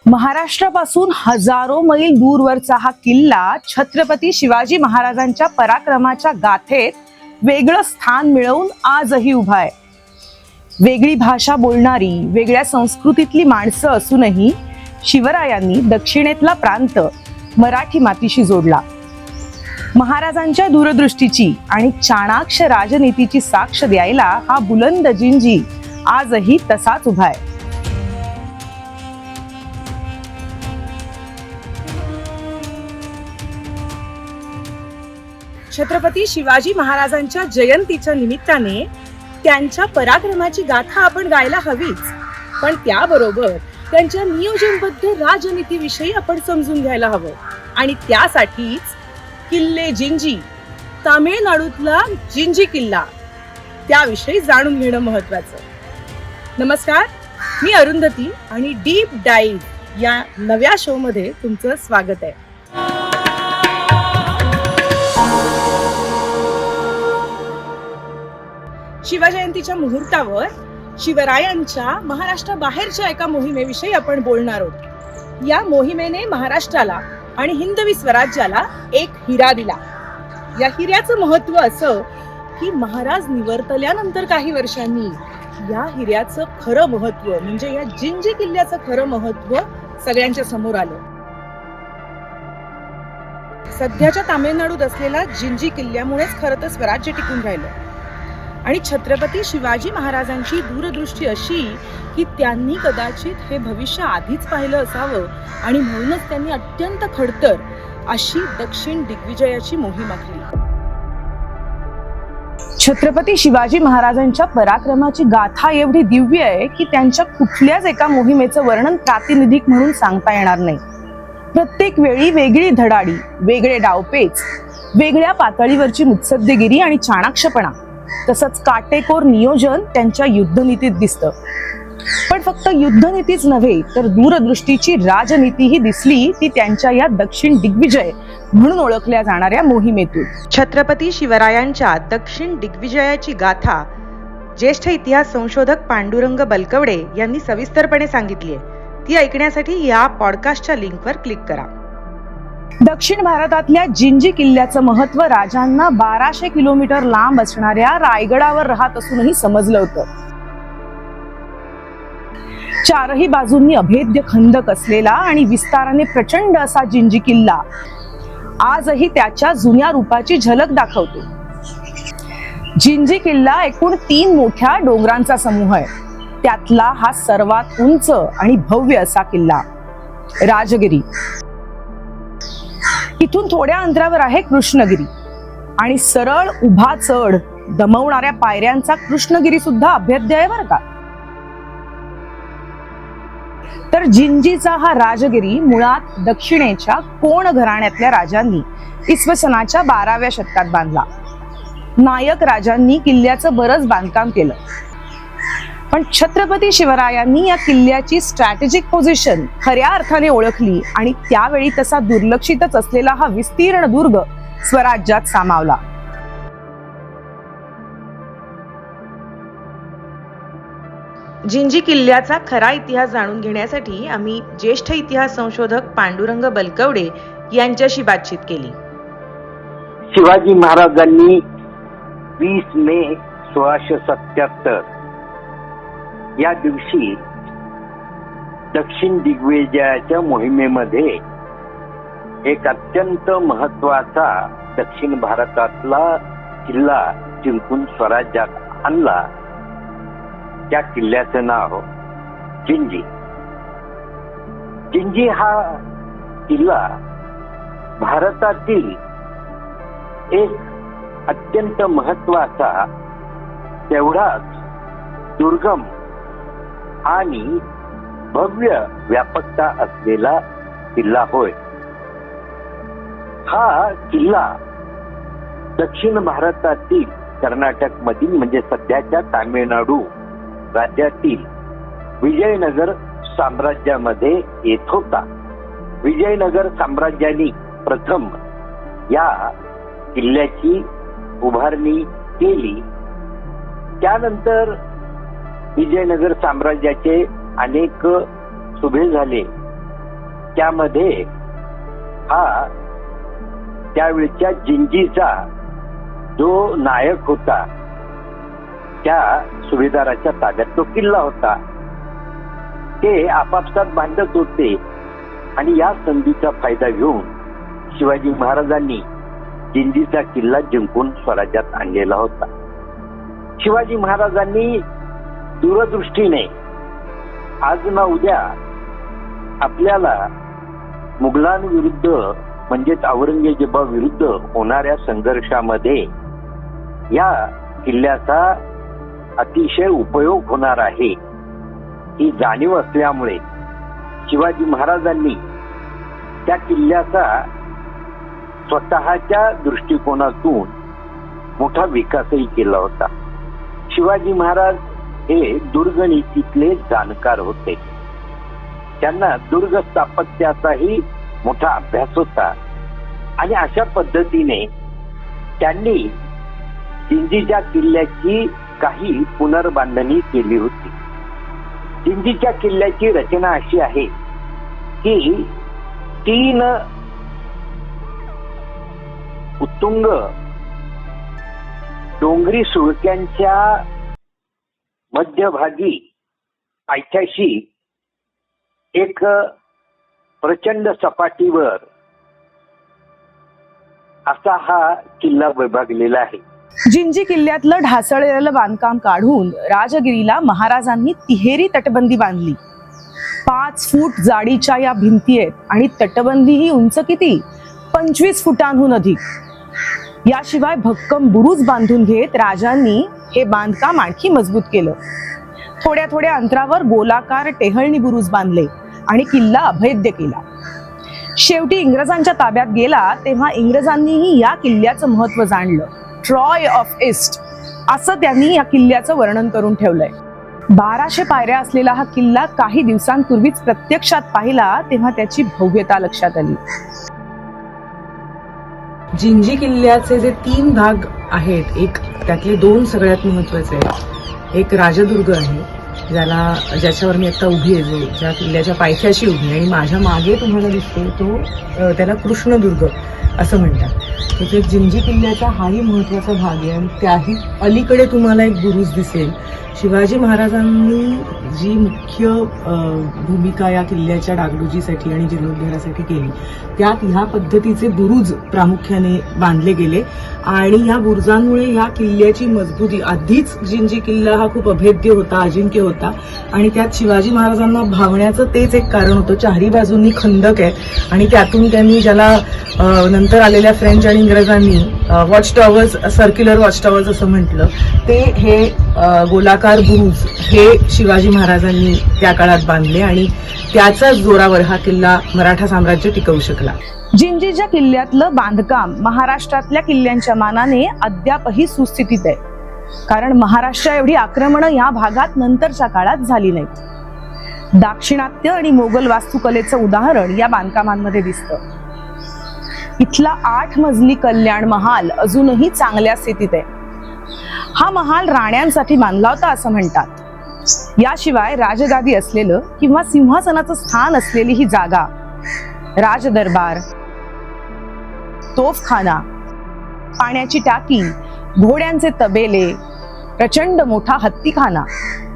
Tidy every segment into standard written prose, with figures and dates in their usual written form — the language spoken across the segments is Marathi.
महाराष्ट्रापासून हजारो मैल दूरवरचा हा किल्ला छत्रपती शिवाजी महाराजांच्या पराक्रमाच्या गाथेत वेगळं स्थान मिळवून आजही उभा आहे. वेगळी भाषा बोलणारी, वेगळ्या संस्कृतीतली माणसं असूनही शिवरायांनी दक्षिणेतला प्रांत मराठी मातीशी जोडला. महाराजांच्या दूरदृष्टीची आणि चाणाक्ष राजनीतीची साक्ष द्यायला हा बुलंद जिंजी आजही तसाच उभा आहे. छत्रपती शिवाजी महाराजांच्या जयंतीच्या निमित्ताने त्यांच्या पराक्रमाची गाथा आपण गायला हवीच, पण त्याबरोबर त्यांच्या नियोजनबद्ध राजनीतीविषयी आपण समजून घ्यायला हवं. आणि त्यासाठीच किल्ले जिंजी, तामिळनाडूतला जिंजी किल्ला, त्याविषयी जाणून घेणं महत्वाचं. नमस्कार, मी अरुंधती आणि डीप डाईव्ह या नव्या शो मध्ये तुमचं स्वागत आहे. शिवजयंतीच्या मुहूर्तावर शिवरायांच्या महाराष्ट्राबाहेरच्या एका मोहिमेविषयी आपण बोलणार आहोत. या मोहिमेने महाराष्ट्राला आणि हिंदवी स्वराज्याला एक हिरा दिला. या हिऱ्याचं महत्व असं की महाराज निवर्तल्यानंतर काही वर्षांनी या हिऱ्याचं खरं महत्व म्हणजे या जिंजी किल्ल्याचं खरं महत्व सगळ्यांच्या समोर आलं. सध्याच्या तामिळनाडूत असलेला जिंजी किल्ल्यामुळेच खरं तर स्वराज्य टिकून राहिलं. आणि छत्रपती शिवाजी महाराजांची दूरदृष्टी अशी की त्यांनी कदाचित हे भविष्य आधीच पाहिलं असावं आणि म्हणूनच त्यांनी अत्यंत खडतर अशी दक्षिण दिग्विजयाची मोहीम आखली. छत्रपती शिवाजी महाराजांच्या पराक्रमाची गाथा एवढी दिव्य आहे की त्यांच्या कुठल्याच एका मोहिमेचं वर्णन प्रातिनिधिक म्हणून सांगता येणार नाही. प्रत्येक वेळी वेगळी धडाडी, वेगळे डावपेच, वेगळ्या पातळीवरची मुत्सद्देगिरी आणि चाणाक्षपणा, तसंच काटेकोर नियोजन त्यांच्या युद्धनीतीत दिसतं. पण फक्त युद्धनीतीच नव्हे तर दूरदृष्टीची राजनीतीही दिसली ती त्यांच्या या दक्षिण दिग्विजय म्हणून ओळखल्या जाणाऱ्या मोहिमेतून. छत्रपती शिवरायांच्या दक्षिण दिग्विजयाची गाथा ज्येष्ठ इतिहास संशोधक पांडुरंग बलकवडे यांनी सविस्तरपणे सांगितली आहे. ती ऐकण्यासाठी या पॉडकास्टच्या लिंकवर क्लिक करा. दक्षिण भारतातल्या जिंजी किल्ल्याचं महत्व राजांना 1200 किलोमीटर लांब असणाऱ्या रायगडावर राहत असूनही समजलं होतं. चारही बाजूंनी अभेद्य खंदक असलेला आणि विस्ताराने प्रचंड असा जिंजी किल्ला आजही त्याच्या जुन्या रूपाची झलक दाखवतो. जिंजी किल्ला एकूण 3 मोठ्या डोंगरांचा समूह आहे. त्यातला हा सर्वात उंच आणि भव्य असा किल्ला राजगिरी. इथून थोड्या अंतरावर आहे कृष्णगिरी आणि सरळ उभा चढ दमवणाऱ्या पायऱ्यांचा कृष्णगिरी सुद्धा अभेद्य आहे बरं का. तर जिंजीचा हा राजगिरी मुळात दक्षिणेच्या कोण घराण्यातल्या राजांनी इसवी सनाच्या 12व्या शतकात बांधला. नायक राजांनी किल्ल्याचं बरंच बांधकाम केलं, पण छत्रपती शिवरायांनी या किल्ल्याची स्ट्रॅटेजिक पोझिशन खऱ्या अर्थाने ओळखली आणि त्यावेळी तसा दुर्लक्षितच असलेला हा विस्तीर्ण दुर्ग स्वराज्यात सामावला. जिंजी किल्ल्याचा खरा इतिहास जाणून घेण्यासाठी आम्ही ज्येष्ठ इतिहास संशोधक पांडुरंग बलकवडे यांच्याशी बातचीत केली. शिवाजी महाराजांनी 20 मे 1677 या दिवशी दक्षिण दिग्विजयाच्या मोहिमेमध्ये एक अत्यंत महत्वाचा दक्षिण भारतातला किल्ला जिंकून स्वराज्यात आणला. त्या किल्ल्याचं नाव जिंजी. जिंजी हा किल्ला भारतातील एक अत्यंत महत्वाचा, तेवढाच दुर्गम आणि भव्य व्यापकता असलेला किल्ला होय. हा किल्ला दक्षिण भारतातील कर्नाटक मधील म्हणजे सध्याच्या तामिळनाडू राज्यातील विजयनगर साम्राज्यामध्ये येत होता. विजयनगर साम्राज्याने प्रथम या किल्ल्याची उभारणी केली. त्यानंतर विजयनगर साम्राज्याचे अनेक सुभे झाले त्यामध्ये हा त्यावेळच्या जिंजीचा जो नायक होता त्या सुभेदाराच्या ताब्यात तो किल्ला होता. ते आपापसात भांडत होते आणि या संधीचा फायदा घेऊन शिवाजी महाराजांनी जिंजीचा किल्ला जिंकून स्वराज्यात आणलेला होता. शिवाजी महाराजांनी दूरदृष्टीने आज ना उद्या आपल्याला मुघलांविरुद्ध म्हणजेच औरंगजेबाविरुद्ध होणाऱ्या संघर्षामध्ये या किल्ल्याचा अतिशय उपयोग होणार आहे ही जाणीव असल्यामुळे शिवाजी महाराजांनी त्या किल्ल्याचा स्वतःच्या दृष्टिकोनातून मोठा विकासही केला होता. शिवाजी महाराज हे दुर्गनीतीतले जाणकार होते. त्यांना दुर्ग स्थापत्याचाही मोठा अभ्यास होता आणि अशा पद्धतीने त्यांनी जिंजीच्या किल्ल्याची काही पुनर्बांधणी केली होती. जिंजीच्या किल्ल्याची रचना अशी आहे की 3 उत्तुंग डोंगरी सुळक्यांच्या मध्यभागी पायथ्याशी एक प्रचंड सपाटीवर असा हा किल्ला विभागलेला आहे. जिंजी किल्ल्यातलं ढासळलेलं बांधकाम काढून राजगिरीला महाराजांनी तिहेरी तटबंदी बांधली. 5 फूट जाडीच्या या भिंती आहेत आणि तटबंदी ही उंच किती 25 फुटांहून अधिक. याशिवाय भक्कम बुरुज बांधून घेत राजांनी हे बांधकाम आणखी मजबूत केलं. थोड्या थोड्या अंतरावर गोलाकार टेहळणी बुरुज बांधले आणि किल्ला अभेद्य केला. शेवटी इंग्रजांच्या ताब्यात गेला तेव्हा इंग्रजांनीही या किल्ल्याचं महत्व जाणलं. ट्रॉय ऑफ ईस्ट असं त्यांनी या किल्ल्याचं वर्णन करून ठेवलंय. 1200 पायऱ्या असलेला हा किल्ला काही दिवसांपूर्वीच प्रत्यक्षात पाहिला तेव्हा त्याची भव्यता लक्षात आली. जिंजी किल्ल्याचे जे 3 भाग आहेत, एक त्यातले 2 सगळ्यात महत्वाचे आहेत. एक राजदुर्ग आहे ज्याच्यावर मी आता उभी आहे, ज्या किल्ल्याच्या पायथ्याशी उभी आहे आणि माझ्या मागे तुम्हाला दिसतो तो त्याला कृष्णदुर्ग असं म्हणतात. तर ते जिंजी किल्ल्याचा हाही महत्वाचा भाग आहे आणि त्याही अलीकडे तुम्हाला एक बुरुज दिसेल. शिवाजी महाराजांनी जी मुख्य भूमिका या किल्ल्याच्या डागडुजीसाठी आणि जीर्णोद्धारासाठी केली त्यात ह्या पद्धतीचे बुरुज प्रामुख्याने बांधले गेले आणि या बुरुजांमुळे ह्या किल्ल्याची मजबूती, आधीच जिंजी किल्ला हा खूप अभेद्य होता, अजिंक्य होता आणि त्यात शिवाजी महाराजांना भावण्याचं तेच एक कारण होतं. चारही बाजूंनी खंदक आहे आणि त्यातून त्यांनी ज्याला नंतर आलेल्या फ्रेंच आणि इंग्रजांनी watch towers, circular watch towers असं म्हटलं, ते हे गोलाकार बुरुज हे शिवाजी महाराजांनी त्या काळात बांधले आणि त्याच्याच जोरावर हा किल्ला मराठा साम्राज्य टिकवू शकला. जिंजीच्या किल्ल्यातलं बांधकाम महाराष्ट्रातल्या किल्ल्यांच्या मानाने अद्यापही सुस्थितीत आहे, कारण महाराष्ट्र एवढी आक्रमणं या भागात नंतरच्या काळात झाली नाहीत. दाक्षिणात्य आणि मोगल वास्तुकलेचं उदाहरण या बांधकामांमध्ये दिसतं. इथला 8 मजली कल्याण महाल अजूनही चांगल्या स्थितीत आहे. हा महाल राण्यांसाठी बांधला होता असं म्हणतात. याशिवाय राजगादी असलेलं किंवा सिंहासनाचं स्थान असलेली ही जागा, राजदरबार, तोफखाना, पाण्याची टाकी, घोड्यांचे तबेले, प्रचंड मोठा हत्तीखाना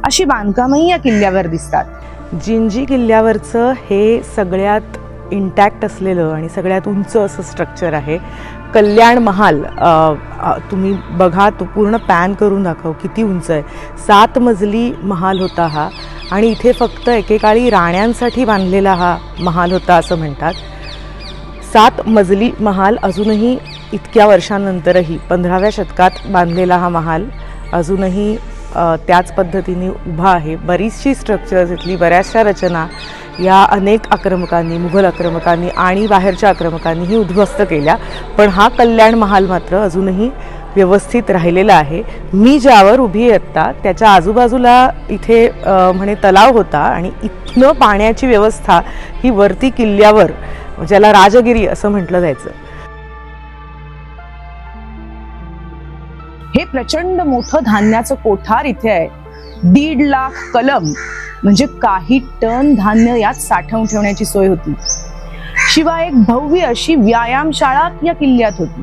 अशी बांधकामही या किल्ल्यावर दिसतात. जिंजी किल्ल्यावरचं हे सगळ्यात इंटॅक्ट असलेलं आणि सगळ्यात उंच असं स्ट्रक्चर आहे कल्याण महाल. तुम्ही बघा, तो पूर्ण पॅन करून दाखव किती उंच आहे. 7 मजली महाल होता हा आणि इथे फक्त एकेकाळी राण्यांसाठी बांधलेला हा महाल होता असं म्हणतात. 7 मजली महाल अजूनही इतक्या वर्षांनंतरही 15व्या शतकात बांधलेला हा महाल अजूनही त्याच पद्धतीने उभा आहे. बरीचशी स्ट्रक्चर्स इथली, बऱ्याचशा रचना या अनेक आक्रमकांनी, मुघल आक्रमकांनी आणि बाहेरच्या आक्रमकांनीही उद्ध्वस्त केल्या, पण हा कल्याण महाल मात्र अजूनही व्यवस्थित राहिलेला आहे. मी ज्यावर उभी आहे आत्ता त्याच्या आजूबाजूला इथे म्हणे तलाव होता आणि इथनं पाण्याची व्यवस्था ही वरती किल्ल्यावर, ज्याला राजगिरी असं म्हटलं जायचं. हे प्रचंड मोठं धान्याचं कोठार इथे आहे. 1.5 लाख कलम म्हणजे काही टन धान्य यात साठवून ठेवण्याची सोय होती. शिवाय एक भव्य अशी व्यायामशाळा या किल्ल्यात होती.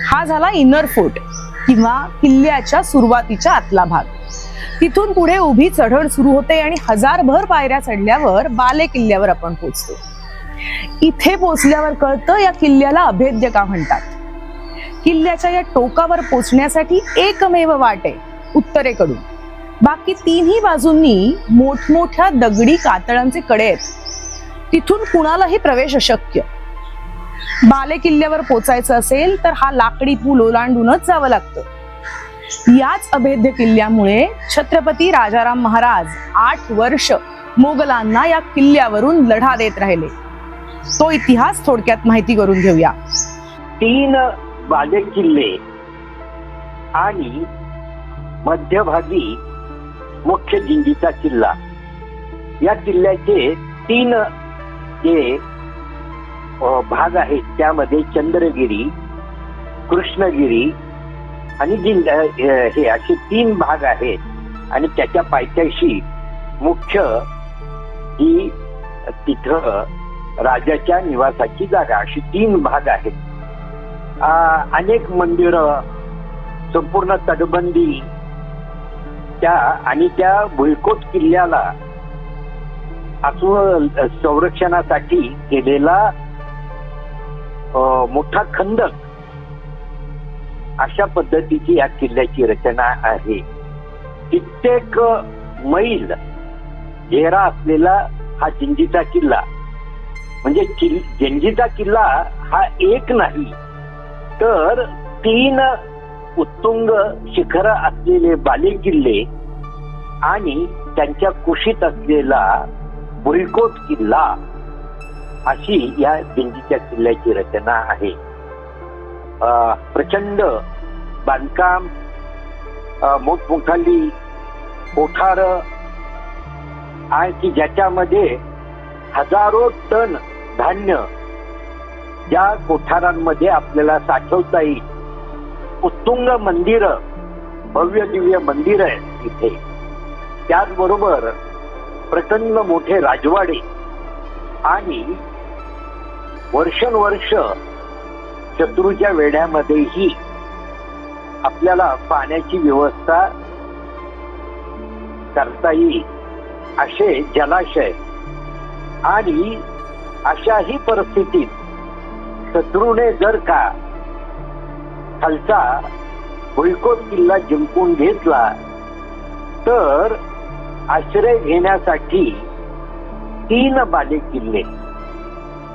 हा झाला इनर फोर्ट किंवा किल्ल्याच्या सुरुवातीच्या आतला भाग. तिथून पुढे उभी चढण सुरू होते आणि हजारभर पायऱ्या चढल्यावर बाले किल्ल्यावर आपण पोहोचतो. इथे पोहोचल्यावर कळतं या किल्ल्याला अभेद्य का म्हणतात. किल्ल्याच्या या टोकावर पोहोचण्यासाठी एकमेव वाट आहे उत्तरेकडून. बाकी तिन्ही बाजूंनी मोठमोठ्या दगडी कातळांचे कडे आहेत. तिथून कुणालाही प्रवेश अशक्य. बाले किल्ल्यावर पोचायचं असेल तर हा लाकडी पूल ओलांडूनच जावं लागतं. याच अभेद्य किल्ल्यामुळे छत्रपती राजाराम महाराज 8 वर्ष मोगलांना या किल्ल्यावरून लढा देत राहिले. तो इतिहास थोडक्यात माहिती करून घेऊया. 3 बाले किल्ले आणि मध्यभागी मुख्य जिंजीचा किल्ला. या किल्ल्याचे 3 जे भाग आहेत त्यामध्ये चंद्रगिरी, कृष्णगिरी आणि हे असे 3 भाग आहेत. आणि त्याच्या पायथ्याशी मुख्य ही तिथं राजाच्या निवासाची जागा, अशी 3 भाग आहेत. अनेक मंदिरं, संपूर्ण तटबंदी त्या भुईकोट किल्ल्याला संरक्षणासाठी केलेला मोठा खंदक, अशा पद्धतीची या किल्ल्याची रचना आहे. कित्येक मैल घेरा असलेला हा जिंजीचा किल्ला. म्हणजे जिंजीचा किल्ला हा एक नाही तर 3 उत्तुंग शिखर असलेले बाले किल्ले आणि त्यांच्या कुशीत असलेला भुईकोट किल्ला, अशी या जिंजीच्या किल्ल्याची रचना आहे. प्रचंड बांधकाम, मोठमोठाली कोठार आणि ज्याच्यामध्ये हजारो टन धान्य ज्या कोठारांमध्ये आपल्याला साठवता येईल. उत्तुंग मंदिर, भव्य दिव्य मंदिर आहे इथे. त्याचबरोबर प्रचंड मोठे राजवाडे आणि वर्षानुवर्ष शत्रूच्या वेढ्यामध्येही आपल्याला पाण्याची व्यवस्था करता येईल असे जलाशय. आणि अशाही परिस्थितीत शत्रूने जर का खालचा भुईकोट किल्ला जिंकून घेतला तर आश्रय घेण्यासाठी 3 बाले किल्ले,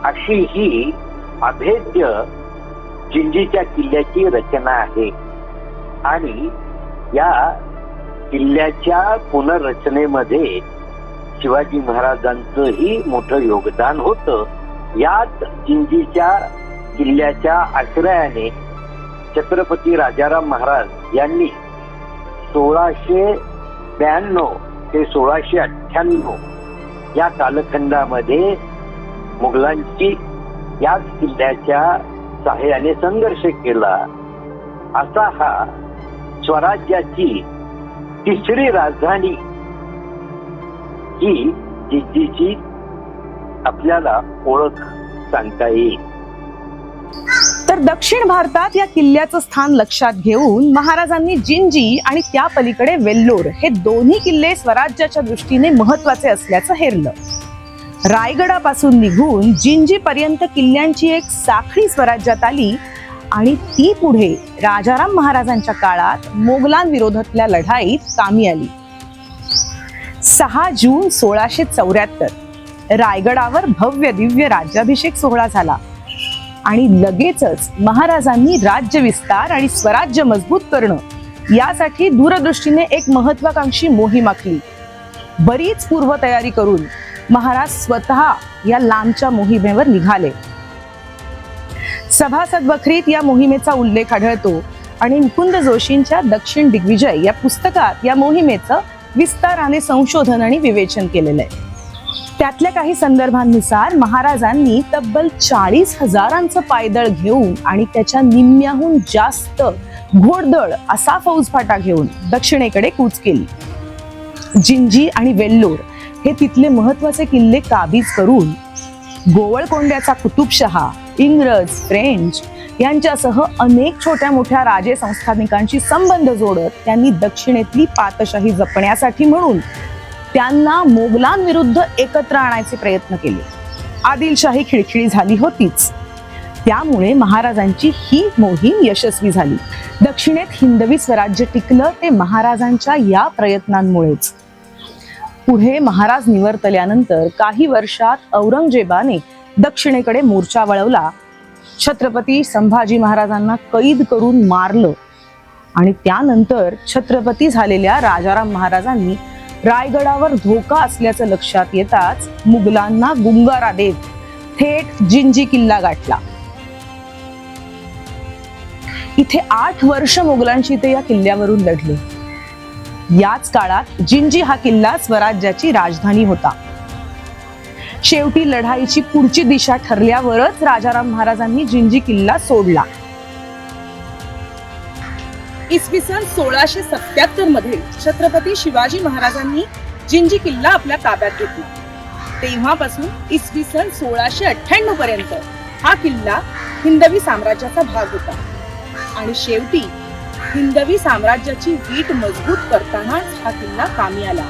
अशी ही अभेद्य जिंजीच्या किल्ल्याची रचना आहे. आणि या किल्ल्याच्या पुनर्रचनेमध्ये शिवाजी महाराजांचंही मोठं योगदान होतं. याच जिंजीच्या किल्ल्याच्या आश्रयाने छत्रपती राजाराम महाराज यांनी 1692 ते 1698 या कालखंडामध्ये मुघलांची याच किल्ल्याच्या सहाय्याने संघर्ष केला. असा हा स्वराज्याची 3री राजधानी ही जिंजीची आपल्याला ओळख सांगता येईल. तर दक्षिण भारतात या किल्ल्याचं स्थान लक्षात घेऊन महाराजांनी जिंजी आणि त्या पलीकडे वेल्लोर हे दोन्ही किल्ले स्वराज्याच्या दृष्टीने महत्वाचे असल्याचं हेरलं. रायगडापासून निघून जिंजी पर्यंत किल्ल्यांची एक साखळी स्वराज्यात आली आणि ती पुढे राजाराम महाराजांच्या काळात मोगलांविरोधातल्या लढाईत कामी आली. 6 जून 1674 रायगडावर भव्य दिव्य राज्याभिषेक सोहळा झाला आणि लगेचच महाराजांनी राज्य विस्तार आणि स्वराज्य मजबूत करणं यासाठी दूरदृष्टीने एक महत्वाकांक्षी मोहीम आखली. बरीच पूर्वतयारी करून महाराज स्वतः या लांबच्या मोहिमेवर निघाले. सभासद बखरीत या मोहिमेचा उल्लेख आढळतो आणि मुकुंद जोशींच्या दक्षिण दिग्विजय या पुस्तकात या मोहिमेचं विस्ताराने संशोधन आणि विवेचन केलेलं आहे. त्यातल्या काही संदर्भांनुसार महाराजांनी तब्बल 40,000 पायदळ घेऊन आणि त्याच्या निम्म्याहून जास्त घोडदळ असा फौजफाटा घेऊन दक्षिणेकडे कूच केली. जिंजी आणि वेल्लोर हे तिथले महत्वाचे किल्ले काबीज करून गोवळकोंड्याचा कुतुबशहा, इंग्रज, फ्रेंच यांच्यासह अनेक छोट्या मोठ्या राजे संस्थानिकांशी संबंध जोडत त्यांनी दक्षिणेतली पातशाही जपण्यासाठी म्हणून त्यांना मोगलांविरुद्ध एकत्र आणायचे प्रयत्न केले. आदिलशाही खिळखिळी झाली होतीच, त्यामुळे महाराजांची ही मोहीम यशस्वी झाली. दक्षिणेत हिंदवी स्वराज्य टिकलं ते महाराजांच्या या प्रयत्नांमुळेच. पुढे महाराज निवर्तल्यानंतर काही वर्षात औरंगजेबाने दक्षिणेकडे मोर्चा वळवला. छत्रपती संभाजी महाराजांना कैद करून मारलं आणि त्यानंतर छत्रपती झालेल्या राजाराम महाराजांनी रायगडावर धोका असल्याचं लक्षात येताच मुघलांना गुंगारा देत थेट जिंजी किल्ला गाठला. इथे 8 वर्ष मुघलांशी ते या किल्ल्यावरून लढले. याच काळात जिंजी हा किल्ला स्वराज्याची राजधानी होता. शेवटी लढाईची पुढची दिशा ठरल्यावरच राजाराम महाराजांनी जिंजी किल्ला सोडला. इसवी सन 1677 मध्ये छत्रपती शिवाजी महाराजांनी जिंजी किल्ला आपल्या ताब्यात घेतला. तेव्हापासून इसवी सन 1698 पर्यंत हा किल्ला हिंदवी साम्राज्याचा भाग होता आणि शेवटी हिंदवी साम्राज्याची वीट मजबूत करतानाच हा किल्ला कामी आला.